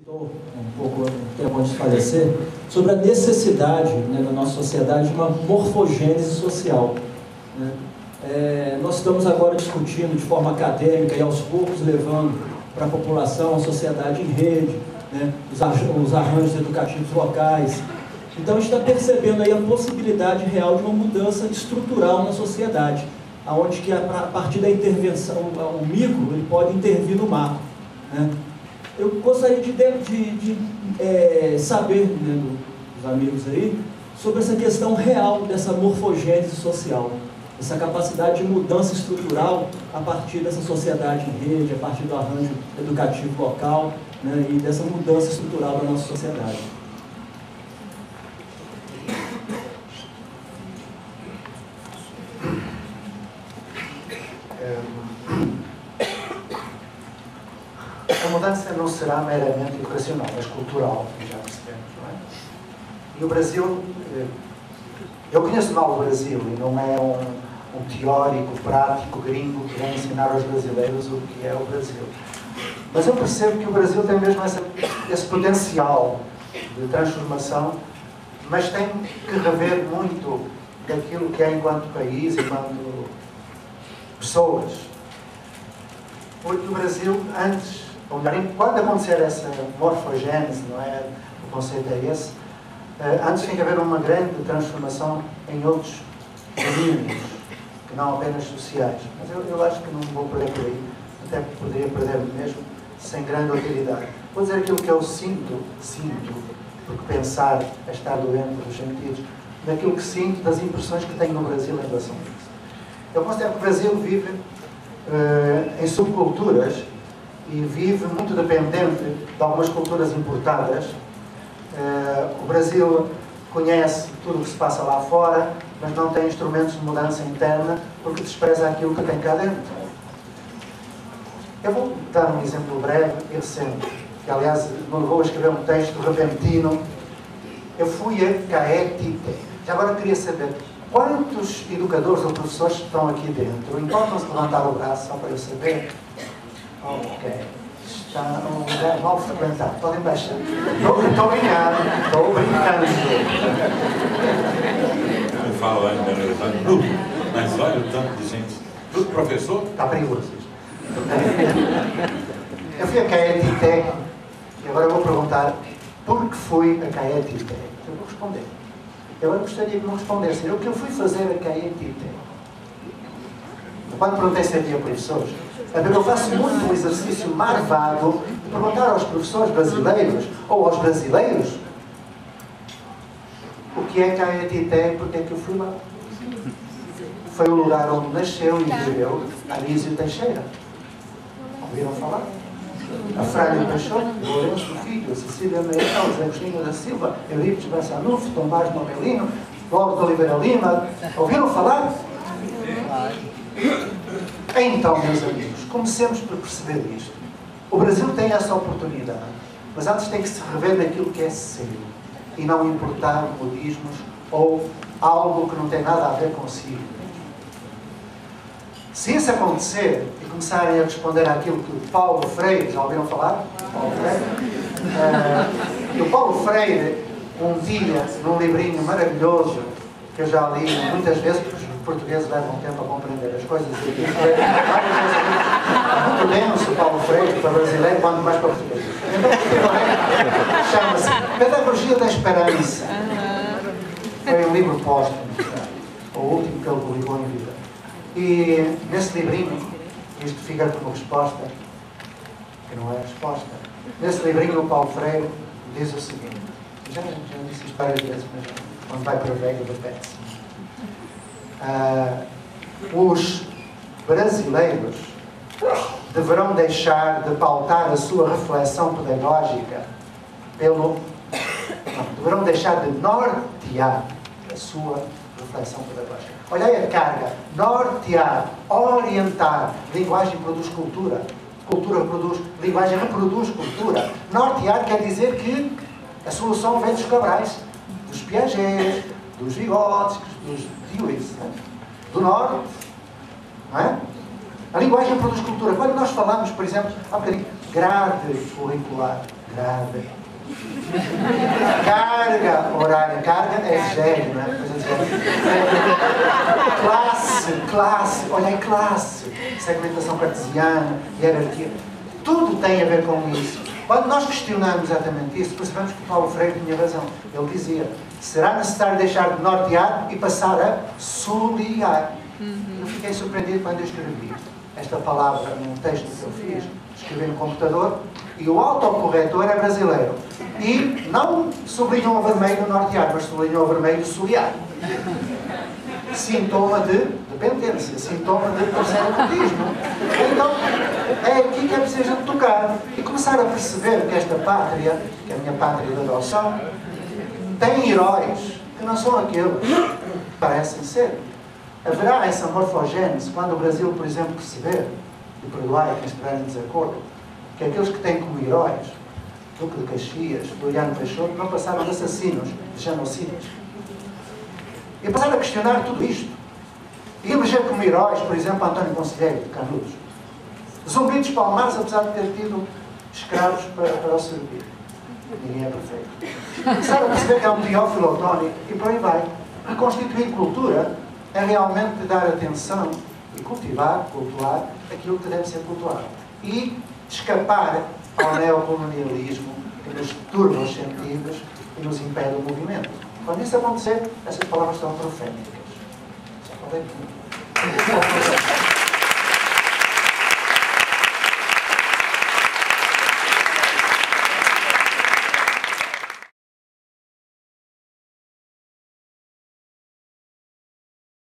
Um pouco tempo antes de falecer, sobre a necessidade, né, da nossa sociedade de uma morfogênese social. Né? Nós estamos agora discutindo de forma acadêmica e aos poucos levando para a população, a sociedade em rede, né, os arranjos educativos locais. Então a gente está percebendo aí a possibilidade real de uma mudança estrutural na sociedade, aonde que a partir da intervenção, o micro ele pode intervir no macro. Né? Eu gostaria de saber, né, dos amigos aí, sobre essa questão real dessa morfogênese social, essa capacidade de mudança estrutural a partir dessa sociedade em rede, a partir do arranjo educativo local, né, e dessa mudança estrutural da nossa sociedade. A mudança não será meramente educacional, mas cultural, já percebemos, não é? E o Brasil, eu conheço mal o Brasil e não é um teórico, prático, gringo que vem ensinar aos brasileiros o que é o Brasil. Mas eu percebo que o Brasil tem mesmo esse potencial de transformação, mas tem que rever muito daquilo que é enquanto país, enquanto pessoas. Porque o Brasil, antes, ou melhor, quando acontecer essa morfogênese, não é? O conceito é esse, antes tem que haver uma grande transformação em outros domínios, que não apenas sociais. Mas eu acho que não vou perder por aí, até poderia perder mesmo, sem grande utilidade. Vou dizer aquilo que eu sinto, porque pensar é estar doente dos sentidos, daquilo que sinto, das impressões que tenho no Brasil em relação a isso. Eu considero que o Brasil vive em subculturas e vive muito dependente de algumas culturas importadas. O Brasil conhece tudo o que se passa lá fora, mas não tem instrumentos de mudança interna porque despreza aquilo que tem cá dentro. Eu vou dar um exemplo breve e recente, que aliás me levou a escrever um texto repentino. Eu fui a Caetité. Já agora queria saber quantos educadores ou professores estão aqui dentro. Importam-se levantar o braço só para eu saber? Ok. Está um lugar mal frequentado. Podem baixar. Estou brincando. Eu falo ainda no grupo, mas olha o tanto de gente. Tudo professor? Está perigoso. Eu fui a Caetité e agora eu vou perguntar por que fui a Caetité. Eu vou responder. Eu gostaria que me respondessem o que eu fui fazer a Caetité. Quando perguntei se havia professores, eu faço muito um exercício marvado de perguntar aos professores brasileiros ou aos brasileiros o que é Caetité e porque é que eu fui lá. Foi o lugar onde nasceu e viveu Anísio Teixeira. Ouviram falar? A Fralha Peixoto, Lourenço Filho, a Cecília Meirelles, José Agostinho da Silva, Eurípides Bassanufo, Tomás Novelino, Cláudio de Oliveira Lima. Ouviram falar? Então, meus amigos, comecemos por perceber isto. O Brasil tem essa oportunidade, mas antes tem que se rever naquilo que é seu e não importar modismos ou algo que não tem nada a ver consigo. Se isso acontecer e começarem a responder àquilo que o Paulo Freire, já ouviram falar? Paulo Freire? O Paulo Freire, um dia, num livrinho maravilhoso, que eu já li muitas vezes, porque os portugueses levam tempo a compreender as coisas, muito denso o Paulo Freire, para brasileiro, quanto mais para português. Então, chama-se Pedagogia da Esperança. Foi um livro póstumo, o último que ele publicou em vida. E nesse livrinho, isto fica como resposta, que não é resposta, nesse livrinho o Paulo Freire diz o seguinte, já disse isto várias vezes, mas quando vai para a velha repete-se. Os brasileiros deverão deixar de pautar a sua reflexão pedagógica deverão deixar de nortear a sua reflexão pedagógica. Olhai a carga. Nortear, orientar. Linguagem produz cultura. Cultura produz... Linguagem reproduz cultura. Nortear quer dizer que a solução vem dos Cabrais, dos Piaget, dos Vygotsky, dos Dewey, do Norte. Não é? A linguagem produz cultura. Quando nós falamos, por exemplo, há um bocadinho, grade curricular. grave. Carga horária, carga é gênio, não é? Classe, olha aí, classe, segmentação cartesiana, hierarquia, tudo tem a ver com isso. Quando nós questionamos exatamente isso, percebemos que Paulo Freire tinha razão. Ele dizia, será necessário deixar de nortear e passar a sublinhar. Eu fiquei surpreendido quando eu escrevi esta palavra num texto que eu fiz, escrevi no computador, e o autocorretor é brasileiro. E não sublinhou a vermelho nortear, mas sublinhou a vermelho soliar. Sintoma de dependência, sintoma de parcerotismo. Então, é aqui que é preciso tocar. E começar a perceber que esta pátria, que é a minha pátria de adoção, tem heróis que não são aqueles que parecem ser. Haverá essa morfogênese quando o Brasil, por exemplo, perceber, e perdoai quem estiver em desacordo, que aqueles que têm como heróis Duque de Caxias, Floriano Peixoto, não passaram de assassinos, de genocidas. E passaram a questionar tudo isto. E eleger como heróis, por exemplo, António Conselheiro, de Canudos. Zumbi dos Palmares, apesar de ter tido escravos para o servir. Ninguém é perfeito. Passaram a perceber que é um Teófilo Otoni, e por aí vai. E constituir cultura é realmente dar atenção e cultivar aquilo que deve ser cultuado. E escapar ao neocolonialismo que nos turba os sentidos e nos impede o movimento. Quando isso acontecer, essas palavras são proféticas. Só falei aqui.